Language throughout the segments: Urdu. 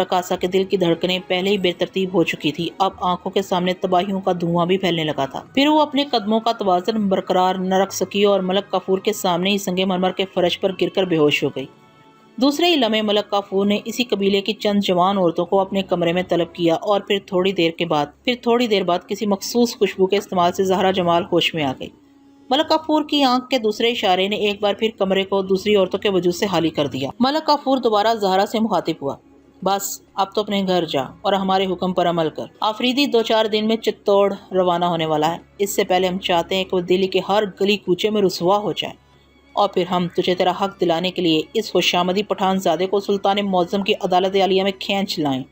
رقاصہ کے دل کی دھڑکنیں پہلے ہی بے ترتیب ہو چکی تھی، اب آنکھوں کے سامنے تباہیوں کا دھواں بھی پھیلنے لگا تھا۔ پھر وہ اپنے قدموں کا توازن برقرار نہ رکھ سکی اور ملک کافور کے سامنے ہی سنگ مرمر کے فرش پر گر کر بے ہوش ہو گئی۔ دوسرے ہی لمحے ملک کافور نے اسی قبیلے کی چند جوان عورتوں کو اپنے کمرے میں طلب کیا اور پھر تھوڑی دیر بعد کسی مخصوص خوشبو کے استعمال سے زہرا جمال ہوش میں آ گئی۔ ملک کافور کی آنکھ کے دوسرے اشارے نے ایک بار پھر کمرے کو دوسری عورتوں کے وجود سے خالی کر دیا۔ ملک کافور دوبارہ زہرا سے مخاطب ہوا، بس اب تو اپنے گھر جا اور ہمارے حکم پر عمل کر۔ آفریدی 2-4 دن میں چتوڑ روانہ ہونے والا ہے، اس سے پہلے ہم چاہتے ہیں کہ وہ دلی کے ہر گلی کوچے میں رسوا ہو جائے، اور پھر ہم تجھے تیرا حق دلانے کے لیے اس خوشامدی پٹھان زادے کو سلطان معظم کی عدالت عالیہ میں کھینچ لائیں۔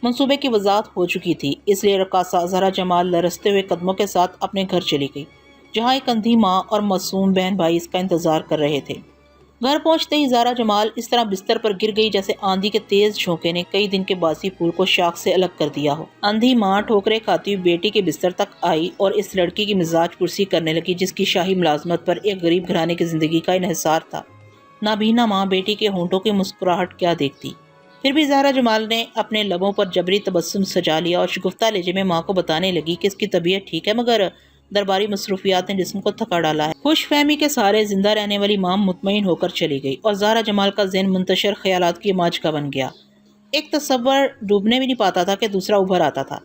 منصوبے کی وضاحت ہو چکی تھی، اس لیے رقاصہ زہرا جمال لرزتے ہوئے قدموں کے ساتھ اپنے گھر چلی گئی، جہاں ایک اندھی ماں اور معصوم بہن بھائی اس کا انتظار کر رہے تھے۔ گھر پہنچتے ہی زہرا جمال اس طرح بستر پر گر گئی جیسے آندھی کے تیز جھونکے نے کئی دن کے باسی پھول کو شاخ سے الگ کر دیا ہو۔ اندھی ماں ٹھوکریں کھاتی ہوئی بیٹی کے بستر تک آئی اور اس لڑکی کی مزاج پرسی کرنے لگی جس کی شاہی ملازمت پر ایک غریب گھرانے کی زندگی کا انحصار تھا۔ نابینا ماں بیٹی کے ہونٹوں کی مسکراہٹ کیا دیکھتی، پھر بھی زہرا جمال نے اپنے لبوں پر جبری تبسم سجا لیا اور شگفتہ لہجے میں ماں کو بتانے لگی کہ اس کی طبیعت ٹھیک ہے، مگر درباری مصروفیات نے جسم کو تھکا ڈالا ہے۔ خوش فہمی کے سہارے زندہ رہنے والی ماں مطمئن ہو کر چلی گئی اور زہرا جمال کا ذہن منتشر خیالات کی ماج کا بن گیا۔ ایک تصور ڈوبنے بھی نہیں پاتا تھا کہ دوسرا ابھر آتا تھا۔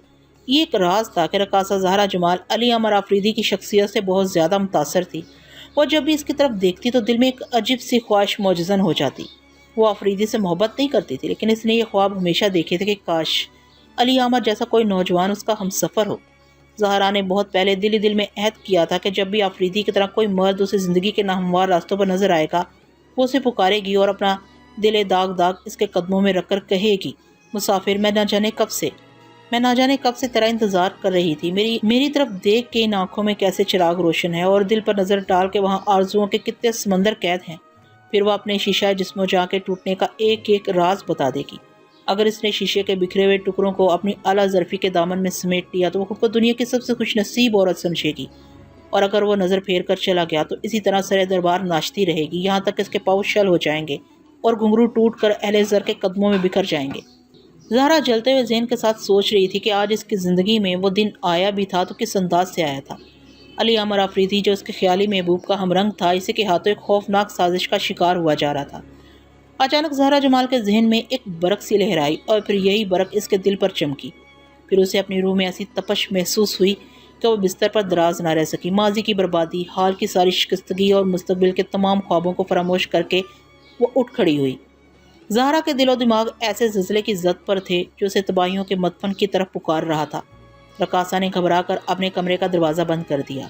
یہ ایک راز تھا کہ رقاصہ زہرا جمال علی عمر آفریدی کی شخصیت سے بہت زیادہ متاثر تھی۔ وہ جب بھی اس کی طرف دیکھتی تو دل میں ایک عجیب سی خواہش موجزن ہو جاتی۔ وہ آفریدی سے محبت نہیں کرتی تھی، لیکن اس نے یہ خواب ہمیشہ دیکھے تھے کہ کاش علی عمر جیسا کوئی نوجوان اس کا ہم سفر ہو۔ زہرا نے بہت پہلے دل ہی دل میں عہد کیا تھا کہ جب بھی آفریدی کی طرح کوئی مرد اسے زندگی کے ناہموار راستوں پر نظر آئے گا، وہ اسے پکارے گی اور اپنا دل داغ اس کے قدموں میں رکھ کر کہے گی، مسافر میں نہ جانے کب سے تیرا انتظار کر رہی تھی، میری طرف دیکھ کے ان آنکھوں میں کیسے چراغ روشن ہے اور دل پر نظر ڈال کے وہاں آرزوؤں کے کتنے سمندر قید ہیں۔ پھر وہ اپنے شیشہ جسم و جاں کے ٹوٹنے کا ایک ایک راز بتا دے گی۔ اگر اس نے شیشے کے بکھرے ہوئے ٹکڑوں کو اپنی اعلیٰ ظرفی کے دامن میں سمیٹ لیا تو وہ خود کو دنیا کی سب سے خوش نصیب عورت سمجھے گی، اور اگر وہ نظر پھیر کر چلا گیا تو اسی طرح سرے دربار ناچتی رہے گی یہاں تک اس کے پاؤں شل ہو جائیں گے اور گھنگرو ٹوٹ کر اہل زر کے قدموں میں بکھر جائیں گے۔ زہرا جلتے ہوئے ذہن کے ساتھ سوچ رہی تھی کہ آج اس کی زندگی میں وہ دن آیا بھی تھا تو کس انداز سے آیا تھا۔ علی عمر آفریدی جو اس کے خیالی محبوب کا ہم رنگ تھا، اسی کے ہاتھوں ایک خوفناک سازش کا شکار ہوا جا رہا تھا۔ اچانک زہرا جمال کے ذہن میں ایک برق سی لہرائی اور پھر یہی برق اس کے دل پر چمکی۔ پھر اسے اپنی روح میں ایسی تپش محسوس ہوئی کہ وہ بستر پر دراز نہ رہ سکی۔ ماضی کی بربادی، حال کی ساری شکستگی اور مستقبل کے تمام خوابوں کو فراموش کر کے وہ اٹھ کھڑی ہوئی۔ زہرا کے دل و دماغ ایسے زلزلے کی زد پر تھے جو اسے تباہیوں کے مدفن کی طرف پکار رہا تھا۔ رقاصہ نے گھبرا کر اپنے کمرے کا دروازہ بند کر دیا۔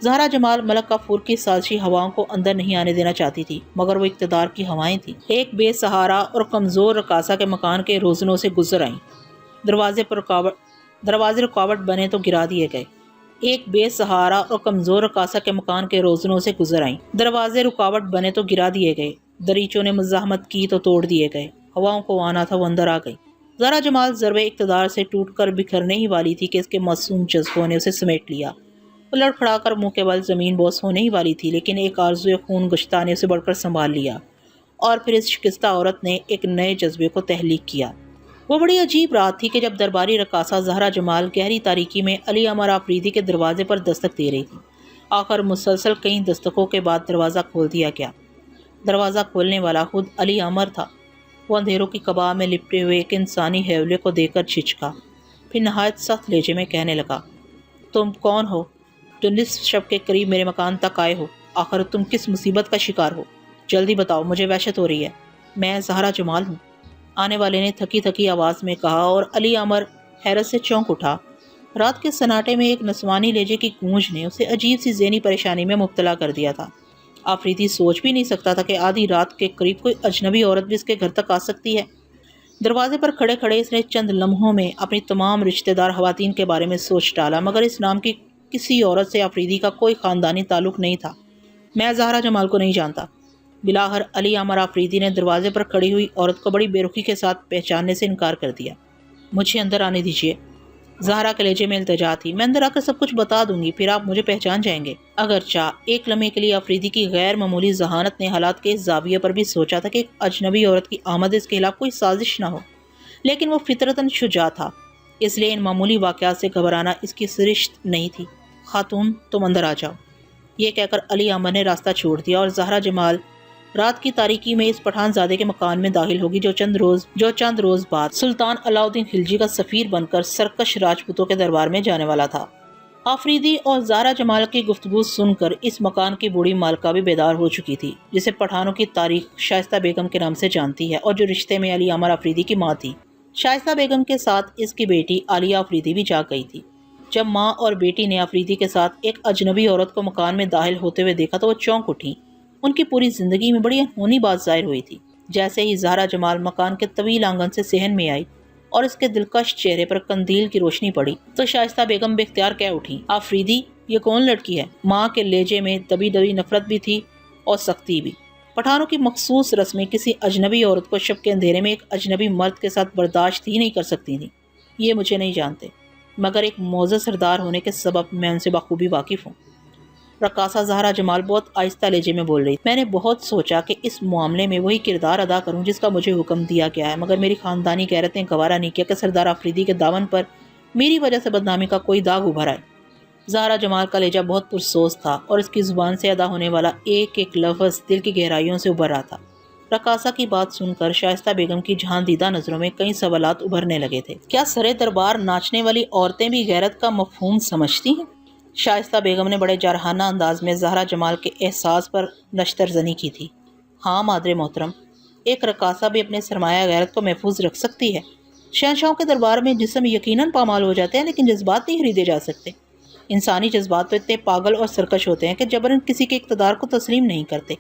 زہرا جمال ملک کافور کی سازشی ہواؤں کو اندر نہیں آنے دینا چاہتی تھی، مگر وہ اقتدار کی ہوائیں تھیں۔ ایک بے سہارا اور کمزور رقاصہ کے مکان کے روزنوں سے گزر آئیں۔ دروازے رکاوٹ بنے تو گرا دیے گئے۔ ایک بے سہارا اور کمزور رقاصہ کے مکان کے روزنوں سے گزر آئیں۔ دروازے رکاوٹ بنے تو گرا دیے گئے، دریچوں نے مزاحمت کی تو توڑ دیے گئے۔ ہواؤں کو آنا تھا، وہ اندر آ گئی۔ زہرا جمال ضرب اقتدار سے ٹوٹ کر بکھرنے ہی والی تھی کہ اس کے معصوم جذبوں نے اسے سمیٹ لیا۔ وہ لڑکھڑا کر منہ کے بل زمین بوس ہونے ہی والی تھی، لیکن ایک آرزوئے خون گشتہ نے اسے بڑھ کر سنبھال لیا، اور پھر اس شکستہ عورت نے ایک نئے جذبے کو تحلیق کیا۔ وہ بڑی عجیب رات تھی کہ جب درباری رقاصہ زہرا جمال گہری تاریکی میں علی عمر آفریدی کے دروازے پر دستک دے رہی تھی۔ آخر مسلسل کئی دستکوں کے بعد دروازہ کھول دیا گیا۔ دروازہ کھولنے والا خود علی عمر تھا۔ وہ اندھیروں کی قبا میں لپٹے ہوئے ایک انسانی حیولے کو دیکھ کر جھجکا، پھر نہایت سخت لہجے میں کہنے لگا، تم کون ہو جو نصف شب کے قریب میرے مکان تک آئے ہو؟ آخر تم کس مصیبت کا شکار ہو؟ جلدی بتاؤ، مجھے وحشت ہو رہی ہے۔ میں زہرا جمال ہوں، آنے والے نے تھکی آواز میں کہا، اور علی عمر حیرت سے چونک اٹھا۔ رات کے سناٹے میں ایک نسوانی لہجے کی گونج نے اسے عجیب سی ذہنی پریشانی میں مبتلا کر دیا تھا۔ آفریدی سوچ بھی نہیں سکتا تھا کہ آدھی رات کے قریب کوئی اجنبی عورت بھی اس کے گھر تک آ سکتی ہے۔ دروازے پر کھڑے کھڑے اس نے چند لمحوں میں اپنی تمام رشتہ دار خواتین کے بارے میں سوچ ڈالا، مگر اس نام کی کسی عورت سے آفریدی کا کوئی خاندانی تعلق نہیں تھا۔ میں زہرا جمال کو نہیں جانتا۔ بلاخر علی عمر آفریدی نے دروازے پر کھڑی ہوئی عورت کو بڑی بے رخی کے ساتھ پہچاننے سے انکار کر دیا۔ مجھے اندر آنے دیجیے، زہرا کے لہجے میں التجا تھی۔ میں اندر آ کر سب کچھ بتا دوں گی، پھر آپ مجھے پہچان جائیں گے۔ اگرچہ ایک لمحے کے لیے آفریدی کی غیر معمولی ذہانت نے حالات کے اس زاویے پر بھی سوچا تھا کہ ایک اجنبی عورت کی آمد اس کے خلاف کوئی سازش نہ ہو، لیکن وہ فطرتاً شجاع تھا، اس لیے ان معمولی واقعات سے گھبرانا اس کی سرشت نہیں تھی۔ خاتون تم اندر آ جاؤ، یہ کہہ کر علی عامر نے راستہ چھوڑ دیا اور زہرا جمال رات کی تاریکی میں اس پٹھان زادے کے مکان میں داخل ہوگی جو چند روز بعد سلطان علاء الدین خلجی کا سفیر بن کر سرکش راجپوتوں کے دربار میں جانے والا تھا۔ آفریدی اور زہرا جمال کی گفتگو سن کر اس مکان کی بوڑھی مالکہ بھی بیدار ہو چکی تھی، جسے پٹھانوں کی تاریخ شائستہ بیگم کے نام سے جانتی ہے اور جو رشتے میں علی عامر آفریدی کی ماں تھی۔ شائستہ بیگم کے ساتھ اس کی بیٹی عالیہ آفریدی بھی جاگ گئی تھی۔ جب ماں اور بیٹی نے آفریدی کے ساتھ ایک اجنبی عورت کو مکان میں داخل ہوتے ہوئے دیکھا تو وہ چونک اٹھی۔ ان کی پوری زندگی میں بڑی انہونی بات ظاہر ہوئی تھی۔ جیسے ہی زہرا جمال مکان کے طویل آنگن سے صحن میں آئی اور اس کے دلکش چہرے پر قندیل کی روشنی پڑی تو شائستہ بیگم بے اختیار کہہ اٹھی، آفریدی یہ کون لڑکی ہے؟ ماں کے لہجے میں دبی دبی نفرت بھی تھی اور سختی بھی۔ پٹھانوں کی مخصوص رسمیں کسی اجنبی عورت کو شب کے اندھیرے میں ایک اجنبی مرد کے ساتھ برداشت ہی نہیں کر سکتی تھیں۔ یہ مجھے نہیں جانتے، مگر ایک معزز سردار ہونے کے سبب میں ان سے بخوبی واقف ہوں۔ رقاصہ زہرا جمال بہت آہستہ لہجے میں بول رہی، میں نے بہت سوچا کہ اس معاملے میں وہی کردار ادا کروں جس کا مجھے حکم دیا گیا ہے، مگر میری خاندانی غیرت نے گوارا نہیں کیا کہ سردار آفریدی کے دامن پر میری وجہ سے بدنامی کا کوئی داغ ابھر آئے۔ زہرا جمال کا لہجہ بہت پرسوز تھا اور اس کی زبان سے ادا ہونے والا ایک ایک لفظ دل کی گہرائیوں سے ابھر رہا تھا۔ رقاصہ کی بات سن کر شائستہ بیگم کی جہاں دیدہ نظروں میں کئی سوالات ابھرنے لگے تھے۔ کیا سرے دربار ناچنے والی عورتیں بھی غیرت کا مفہوم سمجھتی ہیں؟ شائستہ بیگم نے بڑے جارحانہ انداز میں زہرا جمال کے احساس پر نشتر زنی کی تھی۔ ہاں مادر محترم، ایک رقاصہ بھی اپنے سرمایہ غیرت کو محفوظ رکھ سکتی ہے۔ شہنشاہوں کے دربار میں جسم یقیناً پامال ہو جاتے ہیں لیکن جذبات نہیں خریدے جا سکتے۔ انسانی جذبات تو اتنے پاگل اور سرکش ہوتے ہیں کہ جبراً کسی کے اقتدار کو تسلیم نہیں کرتے۔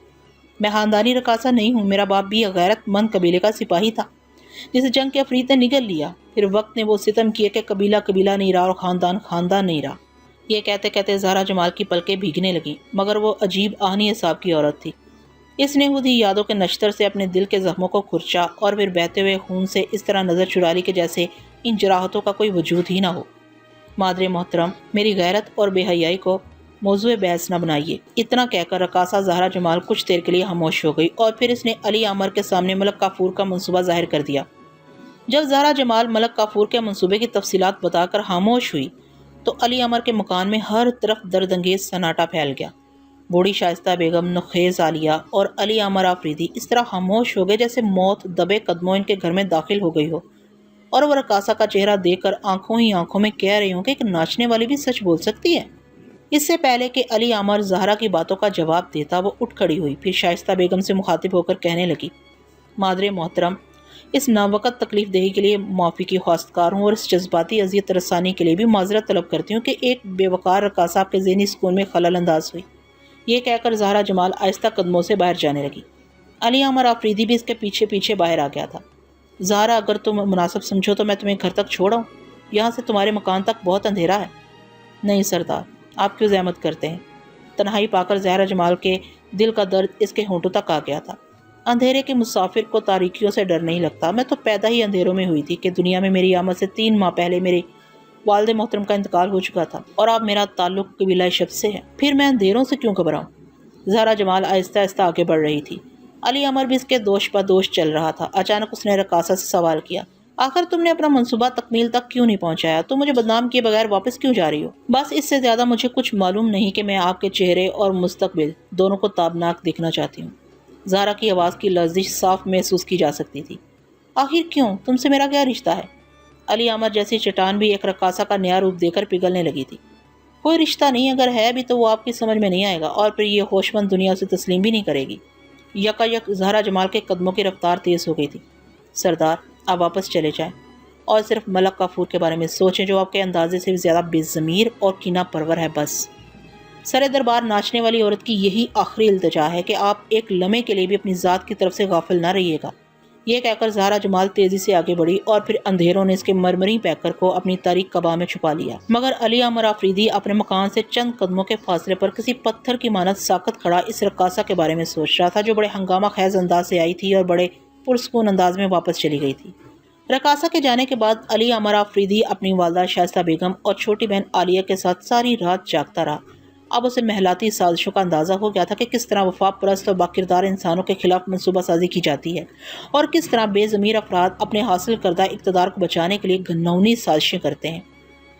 میں خاندانی رقاصہ نہیں ہوں، میرا باپ بھی غیرت مند قبیلے کا سپاہی تھا جسے جنگ کے افریت نے نگل لیا، پھر وقت نے وہ ستم کیا کہ قبیلہ قبیلہ نہیں رہا اور خاندان خاندان نہیں رہا۔ یہ کہتے کہتے زہرا جمال کی پلکیں بھیگنے لگیں، مگر وہ عجیب آہنی اعصاب کی عورت تھی۔ اس نے خود ہی یادوں کے نشتر سے اپنے دل کے زخموں کو کھرچا اور پھر بہتے ہوئے خون سے اس طرح نظر چرا لی کہ جیسے ان جراحتوں کا کوئی وجود ہی نہ ہو۔ مادر محترم، میری غیرت اور بے حیائی کو موضوع بحث نہ بنائیے۔ اتنا کہہ کر رقاصہ زہرا جمال کچھ دیر کے لیے خاموش ہو گئی اور پھر اس نے علی عامر کے سامنے ملک کافور کا منصوبہ ظاہر کر دیا۔ جب زہرا جمال ملک کافور کے منصوبے کی تفصیلات بتا کر خاموش ہوئی تو علی عامر کے مکان میں ہر طرف درد انگیز سناٹا پھیل گیا۔ بوڑھی شائستہ بیگم، نخیز عالیہ اور علی عامر آفریدی اس طرح خاموش ہو گئے جیسے موت دبے قدموں ان کے گھر میں داخل ہو گئی ہو اور وہ رقاصہ کا چہرہ دیکھ کر آنکھوں ہی آنکھوں میں کہہ رہی ہوں کہ ایک ناچنے والی بھی سچ بول سکتی ہے۔ اس سے پہلے کہ علی عامر زہرا کی باتوں کا جواب دیتا وہ اٹھ کھڑی ہوئی، پھر شائستہ بیگم سے مخاطب ہو کر کہنے لگی، مادر محترم، اس ناوقت تکلیف دہی کے لیے معافی کی خواستگار ہوں اور اس جذباتی اذیت رسانی کے لیے بھی معذرت طلب کرتی ہوں کہ ایک بے وقار رقاصہ آپ کے ذہنی سکون میں خلل انداز ہوئی۔ یہ کہہ کر زہرا جمال آہستہ قدموں سے باہر جانے لگی۔ علی عامر آفریدی بھی اس کے پیچھے پیچھے باہر آ گیا تھا۔ زہرا، اگر تم مناسب سمجھو تو میں تمہیں گھر تک چھوڑاؤں، یہاں سے تمہارے مکان تک بہت اندھیرا ہے۔ نہیں سردار، آپ کیوں زحمت کرتے ہیں؟ تنہائی پا کر زہرا جمال کے دل کا درد اس کے ہونٹوں تک آ گیا تھا۔ اندھیرے کے مسافر کو تاریکیوں سے ڈر نہیں لگتا، میں تو پیدا ہی اندھیروں میں ہوئی تھی کہ دنیا میں میری آمد سے 3 ماہ پہلے میرے والد محترم کا انتقال ہو چکا تھا اور اب میرا تعلق قبیلہ شبط سے ہے، پھر میں اندھیروں سے کیوں گھبراؤں؟ زہرا جمال آہستہ آہستہ آگے بڑھ رہی تھی۔ علی عامر بھی اس کے دوش بدوش چل رہا تھا۔ اچانک اس نے رقاصہ سے سوال کیا، آخر تم نے اپنا منصوبہ تکمیل تک کیوں نہیں پہنچایا؟ تم مجھے بدنام کیے بغیر واپس کیوں جا رہی ہو؟ بس اس سے زیادہ مجھے کچھ معلوم نہیں کہ میں آپ کے چہرے اور مستقبل دونوں کو تابناک دیکھنا چاہتی ہوں۔ زہرا کی آواز کی لرزش صاف محسوس کی جا سکتی تھی۔ آخر کیوں؟ تم سے میرا کیا رشتہ ہے؟ علی عامر جیسی چٹان بھی ایک رقاصہ کا نیا روپ دے کر پگھلنے لگی تھی۔ کوئی رشتہ نہیں، اگر ہے بھی تو وہ آپ کی سمجھ میں نہیں آئے گا اور پھر یہ ہوشمند دنیا اسے تسلیم بھی نہیں کرے گی۔ یکا زہرا جمال کے قدموں کی رفتار تیز ہو گئی تھی۔ سردار، آپ واپس چلے جائیں اور صرف ملک کافور کے بارے میں سوچیں جو آپ کے اندازے سے بھی زیادہ بے ضمیر اور کینہ پرور ہے۔ بس سر دربار ناچنے والی عورت کی یہی آخری التجا ہے کہ آپ ایک لمحے کے لیے بھی اپنی ذات کی طرف سے غافل نہ رہیے گا۔ یہ کہہ کر زہرا جمال تیزی سے آگے بڑھی اور پھر اندھیروں نے اس کے مرمری پیکر کو اپنی تاریک قبا میں چھپا لیا، مگر علی عامر آفریدی اپنے مکان سے چند قدموں کے فاصلے پر کسی پتھر کی مانند ساکت کھڑا اس رقاصہ کے بارے میں سوچ رہا تھا جو بڑے ہنگامہ خیز انداز سے آئی تھی اور بڑے پرسکون انداز میں واپس چلی گئی تھی۔ رقاصہ کے جانے کے بعد علی عامر آفریدی اپنی والدہ شائستہ بیگم اور چھوٹی بہن عالیہ کے ساتھ ساری رات جاگتا رہا۔ اب اسے محلاتی سازشوں کا اندازہ ہو گیا تھا کہ کس طرح وفا پرست اور باکردار انسانوں کے خلاف منصوبہ سازی کی جاتی ہے اور کس طرح بے ضمیر افراد اپنے حاصل کردہ اقتدار کو بچانے کے لیے گھناؤنی سازشیں کرتے ہیں۔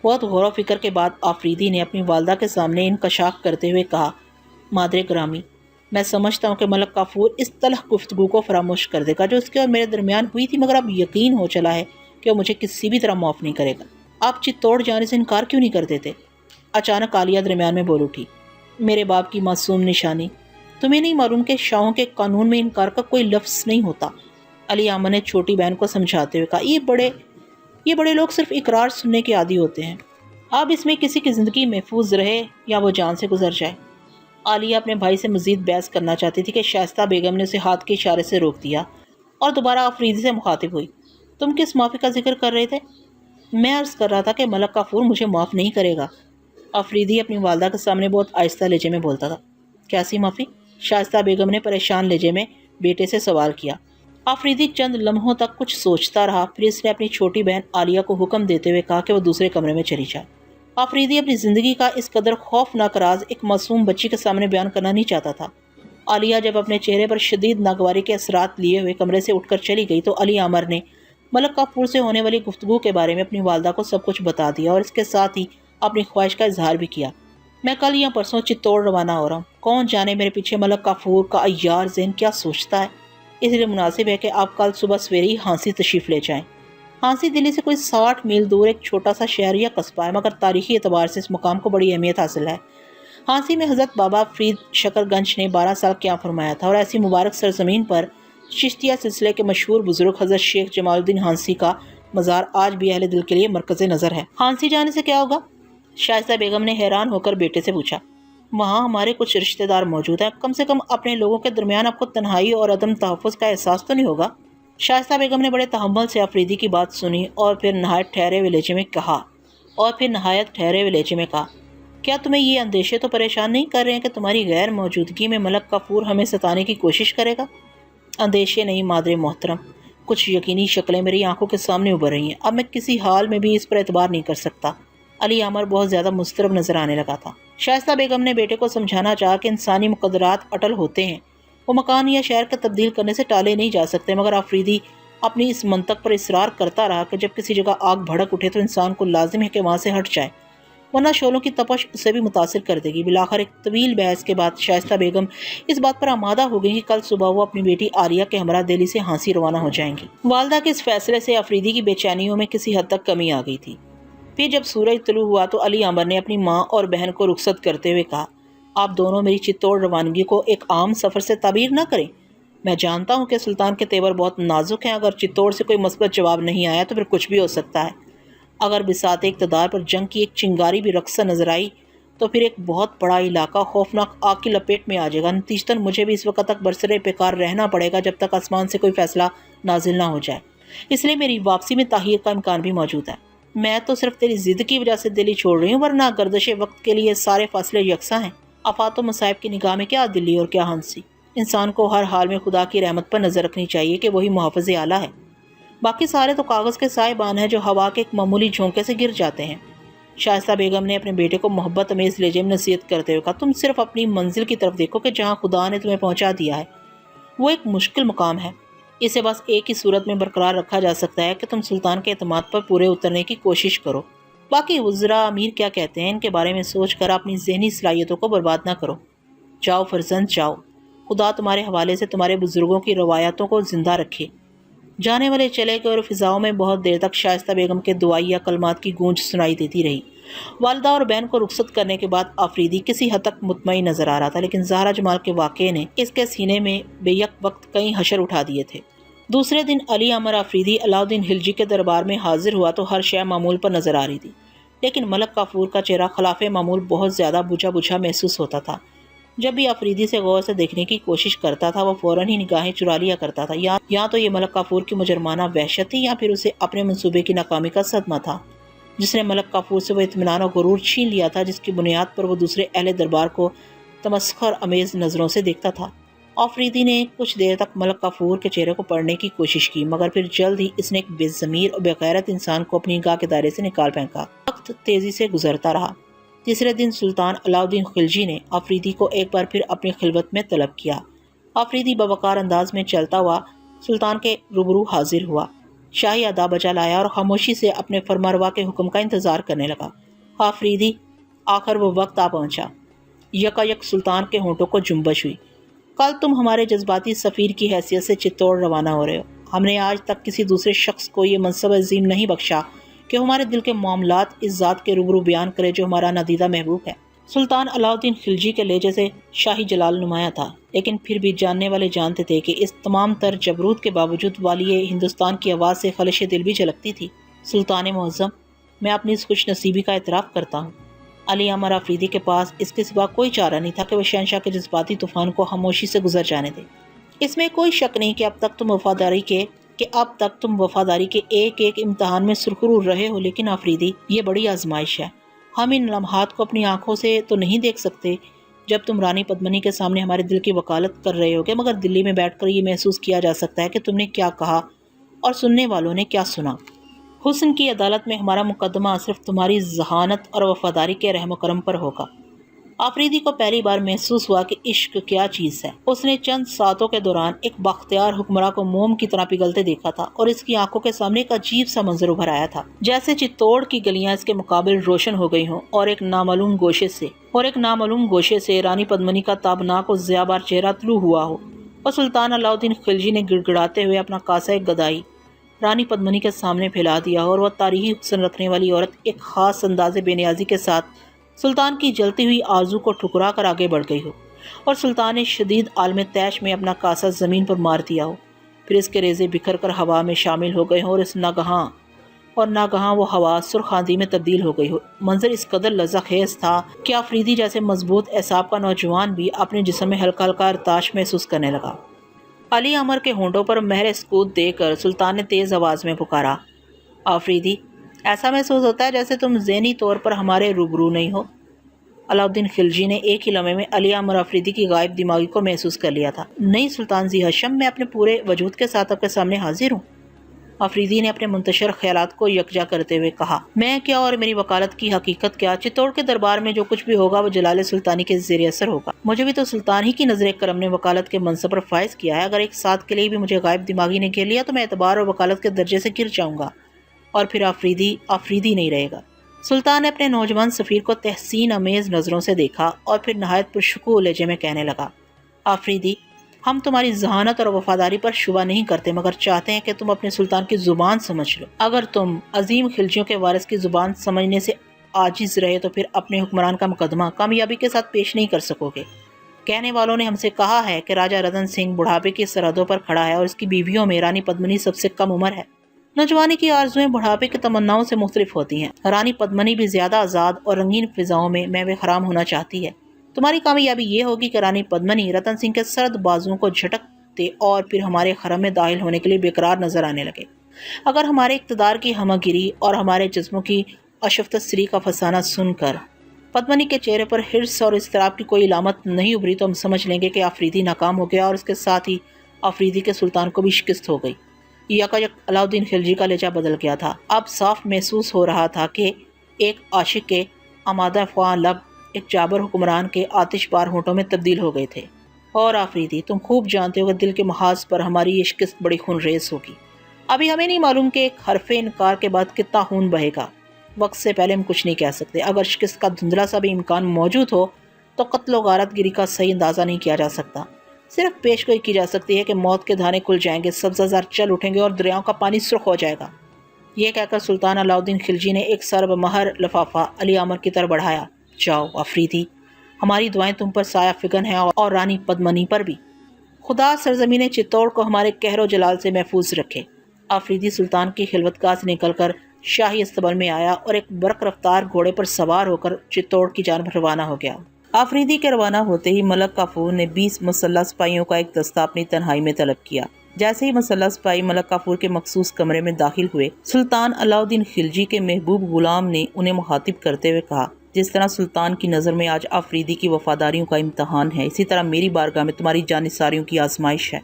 بہت غور و فکر کے بعد آفریدی نے اپنی والدہ کے سامنے انکشاف کرتے ہوئے کہا، مادر گرامی، میں سمجھتا ہوں کہ ملک کافور اس تلخ گفتگو کو فراموش کر دے گا جو اس کے اور میرے درمیان ہوئی تھی، مگر اب یقین ہو چلا ہے کہ وہ مجھے کسی بھی طرح معاف نہیں کرے گا۔ آپ چتوڑ جانے سے انکار کیوں نہیں کر دیتے؟ اچانک عالیہ درمیان میں بول اٹھی، میرے باپ کی معصوم نشانی، تمہیں نہیں معلوم کہ شاہوں کے قانون میں انکار کا کوئی لفظ نہیں ہوتا؟ علی احمد نے چھوٹی بہن کو سمجھاتے ہوئے کہا، یہ بڑے لوگ صرف اقرار سننے کے عادی ہوتے ہیں، اب اس میں کسی کی زندگی محفوظ رہے یا وہ جان سے گزر جائے۔ عالیہ اپنے بھائی سے مزید بحث کرنا چاہتی تھی کہ شائستہ بیگم نے اسے ہاتھ کے اشارے سے روک دیا اور دوبارہ آفریدی سے مخاطب ہوئی، تم کس معافی کا ذکر کر رہے تھے؟ میں عرض کر رہا تھا کہ ملک کافور مجھے معاف نہیں کرے گا۔ آفریدی اپنی والدہ کے سامنے بہت آہستہ لہجے میں بولتا تھا۔ کیسی معافی؟ شائستہ بیگم نے پریشان لہجے میں بیٹے سے سوال کیا۔ آفریدی چند لمحوں تک کچھ سوچتا رہا، پھر اس نے اپنی چھوٹی بہن عالیہ کو حکم دیتے ہوئے کہا کہ وہ دوسرے کمرے میں چلی جائے۔ آفریدی اپنی زندگی کا اس قدر خوفناک راز ایک معصوم بچی کے سامنے بیان کرنا نہیں چاہتا تھا۔ عالیہ جب اپنے چہرے پر شدید ناگواری کے اثرات لیے ہوئے کمرے سے اٹھ کر چلی گئی تو علی عامر نے ملک کافور سے ہونے والی گفتگو کے بارے میں اپنی والدہ کو سب کچھ بتا دیا اور اس کے ساتھ ہی اپنی خواہش کا اظہار بھی کیا۔ میں کل یا پرسوں چتوڑ روانہ ہو رہا ہوں، کون جانے میرے پیچھے ملک کافور کا عیار ذہن کیا سوچتا ہے، اس لیے مناسب ہے کہ آپ کل صبح سویرے ہی ہانسی تشریف لے جائیں۔ ہانسی دلی سے کوئی 60 میل دور ایک چھوٹا سا شہر یا قصبہ ہے، مگر تاریخی اعتبار سے اس مقام کو بڑی اہمیت حاصل ہے۔ ہانسی میں حضرت بابا فرید شکر گنج نے 12 سال قیام فرمایا تھا اور ایسی مبارک سرزمین پر چشتیہ سلسلے کے مشہور بزرگ حضرت شیخ جمال الدین ہانسی کا مزار آج بھی اہل دل کے لیے مرکز نظر ہے۔ ہانسی جانے سے کیا ہوگا؟ شائستہ بیگم نے حیران ہو کر بیٹے سے پوچھا۔ وہاں ہمارے کچھ رشتہ دار موجود ہیں، کم سے کم اپنے لوگوں کے درمیان آپ کو تنہائی اور عدم تحفظ کا احساس تو نہیں ہوگا؟ شائستہ بیگم نے بڑے تحمل سے آفریدی کی بات سنی اور پھر نہایت ٹھہرے ہوئے لہجے میں کہا، کیا تمہیں یہ اندیشے تو پریشان نہیں کر رہے ہیں کہ تمہاری غیر موجودگی میں ملک کافور ہمیں ستانے کی کوشش کرے گا؟ اندیشے نہیں مادر محترم، کچھ یقینی شکلیں میری آنکھوں کے سامنے ابھر رہی ہیں، اب میں کسی حال میں بھی اس پر اعتبار نہیں کر سکتا۔ علی عامر بہت زیادہ مضطرب نظر آنے لگا تھا۔ شائستہ بیگم نے بیٹے کو سمجھانا چاہا کہ انسانی مقدرات اٹل ہوتے ہیں، وہ مکان یا شہر کا تبدیل کرنے سے ٹالے نہیں جا سکتے، مگر آفریدی اپنی اس منطق پر اصرار کرتا رہا کہ جب کسی جگہ آگ بھڑک اٹھے تو انسان کو لازم ہے کہ وہاں سے ہٹ جائے، ورنہ شعلوں کی تپش اسے بھی متاثر کر دے گی۔ بالآخر ایک طویل بحث کے بعد شائستہ بیگم اس بات پر آمادہ ہو گئی کہ کل صبح وہ اپنی بیٹی عالیہ کے ہمراہ دہلی سے ہانسی روانہ ہو جائیں گی۔ والدہ کے اس فیصلے سے آفریدی کی بے چینیوں میں کسی حد تک کمی آ گئی تھی۔ پھر جب سورج طلوع ہوا تو علی عامر نے اپنی ماں اور بہن کو رخصت کرتے ہوئے کہا، آپ دونوں میری چتوڑ روانگی کو ایک عام سفر سے تعبیر نہ کریں۔ میں جانتا ہوں کہ سلطان کے تیور بہت نازک ہیں، اگر چتوڑ سے کوئی مثبت جواب نہیں آیا تو پھر کچھ بھی ہو سکتا ہے۔ اگر بساط اقتدار پر جنگ کی ایک چنگاری بھی رقصہ نظر آئی تو پھر ایک بہت بڑا علاقہ خوفناک آگ کی لپیٹ میں آ جائے گا۔ نتیجتاً مجھے بھی اس وقت تک برسر پیکار رہنا پڑے گا جب تک آسمان سے کوئی فیصلہ نازل نہ ہو جائے، اس لیے میری واپسی میں تاخیر کا امکان بھی موجود ہے۔ میں تو صرف تیری ضد کی وجہ سے دلی چھوڑ رہی ہوں، ورنہ گردش وقت کے لیے سارے فاصلے یکساں ہیں۔ آفات و مصائب کی نگاہ میں کیا دلی اور کیا ہانسی؟ انسان کو ہر حال میں خدا کی رحمت پر نظر رکھنی چاہیے کہ وہی محافظ اعلیٰ ہے، باقی سارے تو کاغذ کے سائے بان ہیں جو ہوا کے ایک معمولی جھونکے سے گر جاتے ہیں۔ شائستہ بیگم نے اپنے بیٹے کو محبت امیز لہجے میں نصیحت کرتے ہوئے کہا، تم صرف اپنی منزل کی طرف دیکھو کہ جہاں خدا نے تمہیں پہنچا دیا ہے وہ ایک مشکل مقام ہے، اسے بس ایک ہی صورت میں برقرار رکھا جا سکتا ہے کہ تم سلطان کے اعتماد پر پورے اترنے کی کوشش کرو۔ باقی وزراء امیر کیا کہتے ہیں ان کے بارے میں سوچ کر اپنی ذہنی صلاحیتوں کو برباد نہ کرو۔ جاؤ فرزند جاؤ، خدا تمہارے حوالے سے تمہارے بزرگوں کی روایتوں کو زندہ رکھے۔ جانے والے چلے گئے اور فضاؤں میں بہت دیر تک شائستہ بیگم کے دعائیہ کلمات کی گونج سنائی دیتی رہی۔ والدہ اور بہن کو رخصت کرنے کے بعد آفریدی کسی حد تک مطمئن نظر آ رہا تھا، لیکن زہرا جمال کے واقعے نے اس کے سینے میں بے یک وقت کئی حشر اٹھا دیے تھے۔ دوسرے دن علی عامر آفریدی علاؤالدین خلجی کے دربار میں حاضر ہوا تو ہر شے معمول پر نظر آ رہی تھی، لیکن ملک کافور کا چہرہ خلاف معمول بہت زیادہ بجھا بجھا محسوس ہوتا تھا۔ جب بھی آفریدی سے غور سے دیکھنے کی کوشش کرتا تھا وہ فوراً ہی نگاہیں چرا لیا کرتا تھا، یا تو یہ ملک کافور کی مجرمانہ وحشت تھی یا پھر اسے اپنے منصوبے کی ناکامی کا صدمہ تھا، جس نے ملک کافور سے وہ اطمینان اور غرور چھین لیا تھا جس کی بنیاد پر وہ دوسرے اہل دربار کو تمسخر امیز نظروں سے دیکھتا تھا۔ آفریدی نے کچھ دیر تک ملک کافور کے چہرے کو پڑھنے کی کوشش کی، مگر پھر جلد ہی اس نے ایک بے ضمیر اور بے غیرت انسان کو اپنی نگاہ کے دائرے سے نکال پھینکا۔ وقت تیزی سے گزرتا رہا۔ تیسرے دن سلطان علاؤدین خلجی نے آفریدی کو ایک بار پھر اپنی خلوت میں طلب کیا۔ آفریدی باوقار انداز میں چلتا ہوا سلطان کے روبرو حاضر ہوا، شاہی ادا بجا لایا اور خاموشی سے اپنے فرمانروا کے حکم کا انتظار کرنے لگا۔ آفریدی، آخر وہ وقت آ پہنچا۔ یکایک سلطان کے ہونٹوں کو جنبش ہوئی۔ کل تم ہمارے جذباتی سفیر کی حیثیت سے چتور روانہ ہو رہے ہو۔ ہم نے آج تک کسی دوسرے شخص کو یہ منصب عظیم نہیں بخشا کہ ہمارے دل کے معاملات اس ذات کے روبرو بیان کرے جو ہمارا نادیدہ محبوب ہے۔ سلطان علاؤدین خلجی کے لہجے سے شاہی جلال نمایاں تھا، لیکن پھر بھی جاننے والے جانتے تھے کہ اس تمام تر جبروت کے باوجود والی ہندوستان کی آواز سے خلش دل بھی جھلکتی تھی۔ سلطان معظم، میں اپنی اس خوش نصیبی کا اعتراف کرتا ہوں۔ علی امر آفریدی کے پاس اس کے سوا کوئی چارہ نہیں تھا کہ وہ شہنشاہ کے جذباتی طوفان کو خاموشی سے گزر جانے دے۔ اس میں کوئی شک نہیں کہ اب تک تم وفاداری کے ایک ایک امتحان میں سرخرو رہے ہو، لیکن آفریدی، یہ بڑی آزمائش ہے۔ ہم ان لمحات کو اپنی آنکھوں سے تو نہیں دیکھ سکتے جب تم رانی پدمنی کے سامنے ہمارے دل کی وکالت کر رہے ہوگے، مگر دلی میں بیٹھ کر یہ محسوس کیا جا سکتا ہے کہ تم نے کیا کہا اور سننے والوں نے کیا سنا۔ حسن کی عدالت میں ہمارا مقدمہ صرف تمہاری ذہانت اور وفاداری کے رحم و کرم پر ہوگا۔ آفریدی کو پہلی بار محسوس ہوا کہ عشق کیا چیز ہے۔ اس نے چند ساعتوں کے دوران ایک بااختیار حکمراں کو موم کی طرح پگھلتے دیکھا تھا، اور اس کی آنکھوں کے سامنے ایک عجیب سا منظر ابھر آیا تھا، جیسے چتوڑ کی گلیاں اس کے مقابل روشن ہو گئی ہوں، اور ایک نامعلوم گوشے سے رانی پدمنی کا تابناک و ضیابار چہرہ طلوع ہوا ہو، اور سلطان علاؤدین خلجی نے گڑ گڑاتے ہوئے اپنا کاسہ گدائی رانی پدمنی کے سامنے پھیلا دیا، اور وہ تاریخی حسن رکھنے والی عورت ایک خاص انداز بے نیازی کے ساتھ سلطان کی جلتی ہوئی آرزو کو ٹھکرا کر آگے بڑھ گئی ہو، اور سلطان نے شدید عالم تیش میں اپنا کاسہ زمین پر مار دیا ہو، پھر اس کے ریزے بکھر کر ہوا میں شامل ہو گئے ہوں، اور ناگہاں وہ ہوا سرخ آندھی میں تبدیل ہو گئی ہو۔ منظر اس قدر لذا خیز تھا کہ آفریدی جیسے مضبوط اعصاب کا نوجوان بھی اپنے جسم میں ہلکا ہلکا ارتعاش محسوس کرنے لگا۔ علی امر کے ہونٹوں پر مہر سکوت دے کر سلطان نے تیز آواز میں پکارا، آفریدی، ایسا محسوس ہوتا ہے جیسے تم ذہنی طور پر ہمارے روبرو نہیں ہو۔ علاؤدین خلجی نے ایک ہی لمحے میں علی امر آفریدی کی غائب دماغی کو محسوس کر لیا تھا۔ نہیں سلطان ذی ہشم، میں اپنے پورے وجود کے ساتھ آپ کے سامنے حاضر ہوں۔ آفریدی نے اپنے منتشر خیالات کو یکجا کرتے ہوئے کہا، میں کیا اور میری وکالت کی حقیقت کیا، چتوڑ کے دربار میں جو کچھ بھی ہوگا وہ جلال سلطانی کے زیر اثر ہوگا۔ مجھے بھی تو سلطان ہی کی نظر کرم نے وکالت کے منصب پر فائز کیا ہے۔ اگر ایک ساتھ کے لیے بھی مجھے غائب دماغی نے گھیر لیا تو میں اعتبار اور وکالت کے درجے سے گر جاؤں گا، اور پھر آفریدی نہیں رہے گا۔ سلطان نے اپنے نوجوان سفیر کو تحسین امیز نظروں سے دیکھا اور پھر نہایت پرشکوہ لہجے میں کہنے لگا، آفریدی، ہم تمہاری ذہانت اور وفاداری پر شبہ نہیں کرتے، مگر چاہتے ہیں کہ تم اپنے سلطان کی زبان سمجھ لو۔ اگر تم عظیم خلجیوں کے وارث کی زبان سمجھنے سے عاجز رہے تو پھر اپنے حکمران کا مقدمہ کامیابی کے ساتھ پیش نہیں کر سکو گے۔ کہنے والوں نے ہم سے کہا ہے کہ راجہ رتن سنگھ بڑھاپے کی سرحدوں پر کھڑا ہے، اور اس کی بیویوں میں رانی پدمنی سب سے کم عمر ہے۔ نوجوانی کی آرزویں بڑھاپے کی تمناؤں سے مختلف ہوتی ہیں۔ رانی پدمنی بھی زیادہ آزاد اور رنگین فضاؤں میں محو خرام ہونا چاہتی ہے۔ تمہاری کامیابی یہ ہوگی کہ رانی پدمنی رتن سنگھ کے سرد بازوؤں کو جھٹکتے اور پھر ہمارے حرم میں داخل ہونے کے لیے بےقرار نظر آنے لگے۔ اگر ہمارے اقتدار کی ہمہ گیری اور ہمارے جسموں کی اشفت سری کا فسانہ سن کر پدمنی کے چہرے پر حرص اور اضطراب کی کوئی علامت نہیں ابھری تو ہم سمجھ لیں گے کہ آفریدی ناکام ہو گیا، اور اس کے ساتھ ہی آفریدی کے سلطان کو بھی شکست ہو گئی۔ یکایک علاؤدین خلجی کا لہجہ بدل گیا تھا۔ اب صاف محسوس ہو رہا تھا کہ ایک عاشق کے آمادہ خواہ لب ایک جابر حکمران کے آتش بار ہونٹوں میں تبدیل ہو گئے تھے۔ اور آفریدی، تم خوب جانتے ہو کہ دل کے محاذ پر ہماری یہ شکست بڑی خون ریز ہوگی۔ ابھی ہمیں نہیں معلوم کہ ایک حرف انکار کے بعد کتنا خون بہے گا۔ وقت سے پہلے ہم کچھ نہیں کہہ سکتے۔ اگر شکست کا دھندلا سا بھی امکان موجود ہو تو قتل و غارت گری کا صحیح اندازہ نہیں کیا جا سکتا۔ صرف پیش گوئی کی جا سکتی ہے کہ موت کے دھانے کھل جائیں گے، سبزہ زار چل اٹھیں گے اور دریاؤں کا پانی سرخ ہو جائے گا۔ یہ کہہ کر سلطان علاؤدین خلجی نے ایک سرب مہر لفافہ علی امر کی طرف بڑھایا، جاؤ آفریدی، ہماری دعائیں تم پر سایہ فگن ہیں اور رانی پدمنی پر بھی۔ خدا سرزمین چتوڑ کو ہمارے قہر و جلال سے محفوظ رکھے۔ آفریدی سلطان کی خلوتگاہ سے نکل کر شاہی استبل میں آیا اور ایک برق رفتار گھوڑے پر سوار ہو کر چتوڑ کی جانب روانہ ہو گیا۔ آفریدی کے روانہ ہوتے ہی ملک کافور نے 20 مسلح سپاہیوں کا ایک دستہ اپنی تنہائی میں طلب کیا۔ جیسے ہی مسلح سپاہی ملک کافور کے مخصوص کمرے میں داخل ہوئے، سلطان علاؤدین خلجی کے محبوب غلام نے انہیں مخاطب کرتے ہوئے کہا، جس طرح سلطان کی نظر میں آج آفریدی کی وفاداریوں کا امتحان ہے، اسی طرح میری بارگاہ میں تمہاری جانثاریوں کی آزمائش ہے۔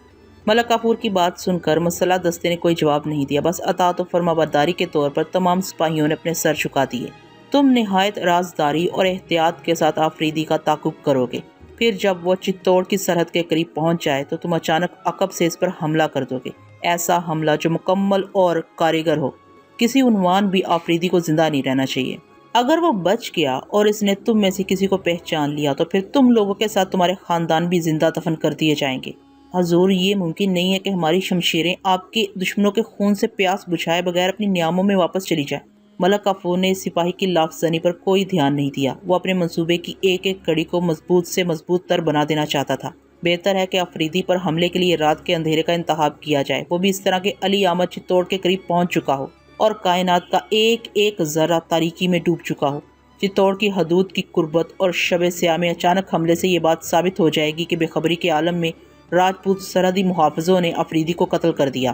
ملک کافور کی بات سن کر مسلح دستے نے کوئی جواب نہیں دیا، بس اطاعت و فرما برداری کے طور پر تمام سپاہیوں نے اپنے سر جھکا دیے۔ تم نہایت رازداری اور احتیاط کے ساتھ آفریدی کا تعاقب کرو گے۔ پھر جب وہ چتوڑ کی سرحد کے قریب پہنچ جائے تو تم اچانک عقب سے اس پر حملہ کر دو گے، ایسا حملہ جو مکمل اور کارگر ہو۔ کسی عنوان بھی آفریدی کو زندہ نہیں رہنا چاہیے۔ اگر وہ بچ گیا اور اس نے تم میں سے کسی کو پہچان لیا تو پھر تم لوگوں کے ساتھ تمہارے خاندان بھی زندہ دفن کر دیے جائیں گے۔ حضور، یہ ممکن نہیں ہے کہ ہماری شمشیریں آپ کے دشمنوں کے خون سے پیاس بجھائے بغیر اپنی نیاموں میں واپس چلی جائیں۔ ملک کافور نے اس سپاہی کی لاف زنی پر کوئی دھیان نہیں دیا۔ وہ اپنے منصوبے کی ایک ایک کڑی کو مضبوط سے مضبوط تر بنا دینا چاہتا تھا۔ بہتر ہے کہ آفریدی پر حملے کے لیے رات کے اندھیرے کا انتخاب کیا جائے، وہ بھی اس طرح کہ علی احمد چتوڑ کے قریب پہنچ چکا ہو اور کائنات کا ایک ایک ذرہ تاریکی میں ڈوب چکا ہو۔ چتوڑ کی حدود کی قربت اور شب سیاہ میں اچانک حملے سے یہ بات ثابت ہو جائے گی کہ بے خبری کے عالم میں راجپوت سرحدی محافظوں نے آفریدی کو قتل کر دیا۔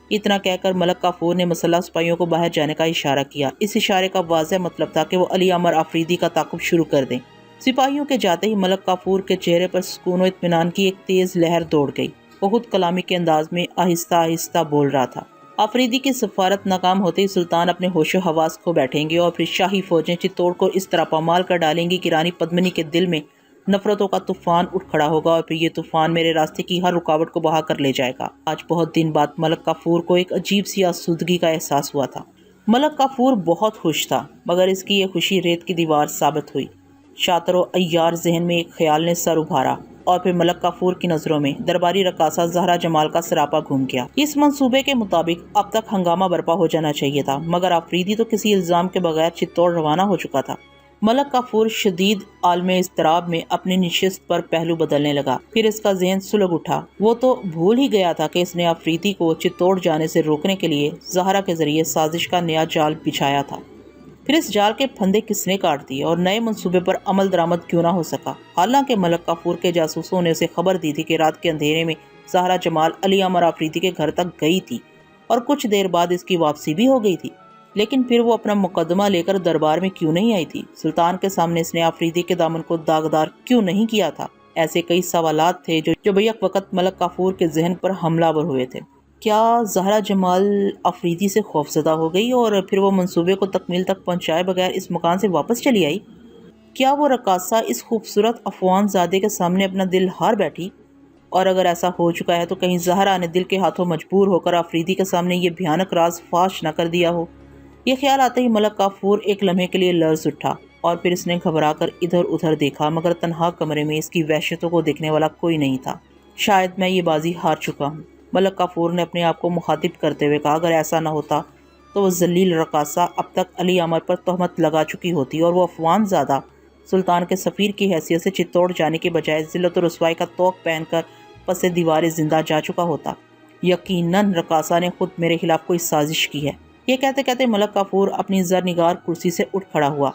اتنا کہہ کر ملک کافور نے مسلح سپاہیوں کو باہر جانے کا اشارہ کیا۔ اس اشارے کا واضح مطلب تھا کہ وہ علی امر آفریدی کا تعاقب شروع کر دیں۔ سپاہیوں کے جاتے ہی ملک کافور کے چہرے پر سکون و اطمینان کی ایک تیز لہر دوڑ گئی۔ وہ خود کلامی کے انداز میں آہستہ آہستہ بول رہا تھا۔ آفریدی کی سفارت ناکام ہوتے ہی سلطان اپنے ہوش و حواس کھو بیٹھیں گے اور پھر شاہی فوجیں چتوڑ کو اس طرح پامال کر ڈالیں گی کہ رانی پدمنی کے دل میں نفرتوں کا طوفان اٹھ کھڑا ہوگا اور پھر یہ طوفان میرے راستے کی ہر رکاوٹ کو بہا کر لے جائے گا۔ آج بہت دن بعد ملک کافور کو ایک عجیب سی آسودگی کا احساس ہوا تھا۔ ملک کافور بہت خوش تھا، مگر اس کی یہ خوشی ریت کی دیوار ثابت ہوئی۔ شاطر و عیار ذہن میں ایک خیال نے سر ابھارا اور پھر ملک کافور کی نظروں میں درباری رقاصہ زہرا جمال کا سراپا گھوم گیا۔ اس منصوبے کے مطابق اب تک ہنگامہ برپا ہو جانا چاہیے تھا، مگر آفریدی تو کسی الزام کے بغیر چتوڑ روانہ ہو چکا تھا۔ ملک کافور شدید عالم اضطراب میں اپنی نشست پر پہلو بدلنے لگا۔ پھر اس کا ذہن سلگ اٹھا۔ وہ تو بھول ہی گیا تھا کہ اس نے آفریدی کو چتوڑ جانے سے روکنے کے لیے زہرا کے ذریعے سازش کا نیا جال بچھایا تھا۔ پھر اس جال کے پھندے کس نے کاٹ دیے اور نئے منصوبے پر عمل درآمد کیوں نہ ہو سکا؟ حالانکہ ملک کافور کے جاسوسوں نے اسے خبر دی تھی کہ رات کے اندھیرے میں زہرا جمال علی امر آفریدی کے گھر تک گئی تھی اور کچھ دیر بعد اس کی واپسی بھی ہو گئی تھی، لیکن پھر وہ اپنا مقدمہ لے کر دربار میں کیوں نہیں آئی تھی؟ سلطان کے سامنے اس نے آفریدی کے دامن کو داغدار کیوں نہیں کیا تھا؟ ایسے کئی سوالات تھے جو بیک وقت ملک کافور کے ذہن پر حملہ آور ہوئے تھے۔ کیا زہرا جمال آفریدی سے خوفزدہ ہو گئی اور پھر وہ منصوبے کو تکمیل تک پہنچائے بغیر اس مکان سے واپس چلی آئی؟ کیا وہ رقاصہ اس خوبصورت افغان زادے کے سامنے اپنا دل ہار بیٹھی؟ اور اگر ایسا ہو چکا ہے تو کہیں زہرا نے دل کے ہاتھوں مجبور ہو کر آفریدی کے سامنے یہ بھیانک راز فاش نہ کر دیا ہو؟ یہ خیال آتے ہی ملک کافور ایک لمحے کے لیے لرز اٹھا اور پھر اس نے گھبرا کر ادھر ادھر دیکھا، مگر تنہا کمرے میں اس کی وحشتوں کو دیکھنے والا کوئی نہیں تھا۔ شاید میں یہ بازی ہار چکا ہوں، ملک کافور نے اپنے آپ کو مخاطب کرتے ہوئے کہا۔ اگر ایسا نہ ہوتا تو وہ ذلیل رقاصہ اب تک علی امر پر تہمت لگا چکی ہوتی اور وہ افغان زادہ سلطان کے سفیر کی حیثیت سے چتوڑ جانے کے بجائے ذلت و رسوائی کا طوق پہن کر پس دیوار زندہ جا چکا ہوتا۔ یقیناً رقاصہ نے خود میرے خلاف کوئی سازش کی ہے۔ یہ کہتے کہتے ملک کافور اپنی زرنگار کرسی سے اٹھ کھڑا ہوا۔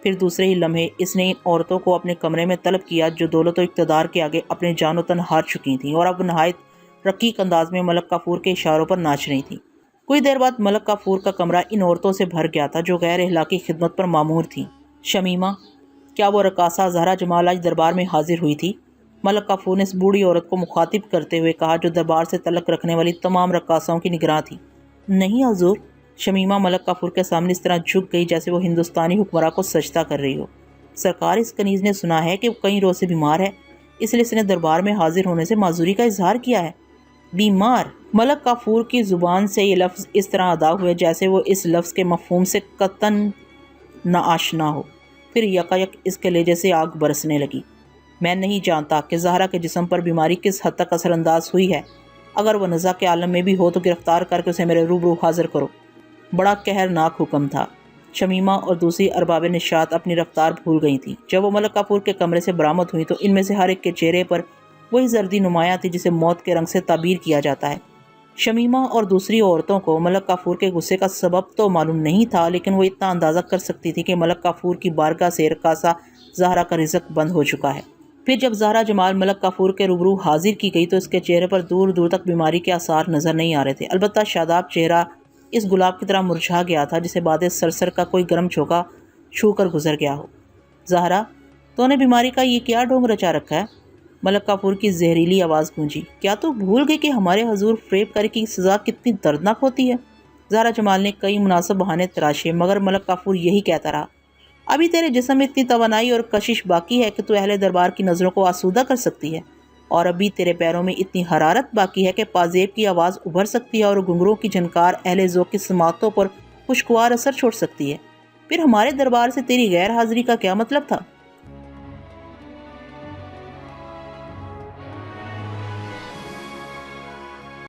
پھر دوسرے ہی لمحے اس نے ان عورتوں کو اپنے کمرے میں طلب کیا جو دولت و اقتدار کے آگے اپنے جان و تن ہار چکی تھیں اور اب نہایت رقیق انداز میں ملک کافور کے اشاروں پر ناچ رہی تھیں۔ کچھ دیر بعد ملک کافور کا کمرہ ان عورتوں سے بھر گیا تھا جو غیر اخلاقی خدمت پر مامور تھیں۔ شمیمہ، کیا وہ رقاصہ زہرا جمال آج دربار میں حاضر ہوئی تھی؟ ملک کافور نے اس بوڑھی عورت کو مخاطب کرتے ہوئے کہا جو دربار سے تعلق رکھنے والی تمام رقاصاؤں کی نگراں تھی۔ نہیں حضور۔ شمیمہ ملک کافور کے سامنے اس طرح جھک گئی جیسے وہ ہندوستانی حکمراں کو سجدہ کر رہی ہو۔ سرکار، اس کنیز نے سنا ہے کہ وہ کئی روز سے بیمار ہے، اس لیے اس نے دربار میں حاضر ہونے سے معذوری کا اظہار کیا ہے۔ بیمار؟ ملک کافور کی زبان سے یہ لفظ اس طرح ادا ہوئے جیسے وہ اس لفظ کے مفہوم سے قطعاً ناآشنا ہو۔ پھر یکایک اس کے لہجے سے آگ برسنے لگی۔ میں نہیں جانتا کہ زہرا کے جسم پر بیماری کس حد تک اثر انداز ہوئی ہے۔ اگر وہ نزا کے عالم میں بھی ہو تو گرفتار کر کے اسے میرے روبرو حاضر کرو۔ بڑا قہرناک حکم تھا۔ شمیمہ اور دوسری ارباب نشاط اپنی رفتار بھول گئی تھیں۔ جب وہ ملک کافور کے کمرے سے برآمد ہوئی تو ان میں سے ہر ایک کے چہرے پر وہی زردی نمایاں تھی جسے موت کے رنگ سے تعبیر کیا جاتا ہے۔ شمیمہ اور دوسری عورتوں کو ملک کافور کے غصے کا سبب تو معلوم نہیں تھا، لیکن وہ اتنا اندازہ کر سکتی تھی کہ ملک کافور کی بارگاہ سے رقاصہ زہرا کا رزق بند ہو چکا ہے۔ پھر جب زہرا جمال ملک کافور کے روبرو حاضر کی گئی تو اس کے چہرے پر دور دور تک بیماری کے آثار نظر نہیں آ رہے تھے، البتہ شاداب چہرہ اس گلاب کی طرح مرجھا گیا تھا جسے باد سرسر کا کوئی گرم جھونکا چھو کر گزر گیا ہو۔ زہرا، تو نے بیماری کا یہ کیا ڈھونگ رچا رکھا ہے؟ ملک کافور کی زہریلی آواز گونجی۔ کیا تو بھول گئی کہ ہمارے حضور فریب کاری کی سزا کتنی دردناک ہوتی ہے؟ زہرا جمال نے کئی مناسب بہانے تراشے مگر ملک کافور یہی کہتا رہا، ابھی تیرے جسم میں اتنی توانائی اور کشش باقی ہے کہ تو اہل دربار کی نظروں کو آسودہ کر سکتی ہے، اور ابھی تیرے پیروں میں اتنی حرارت باقی ہے کہ پازیب کی آواز ابھر سکتی ہے اور گھنگروں کی جھنکار اہل ذوق کی سماعتوں پر خوشگوار اثر چھوڑ سکتی ہے۔ پھر ہمارے دربار سے تیری غیر حاضری کا کیا مطلب تھا؟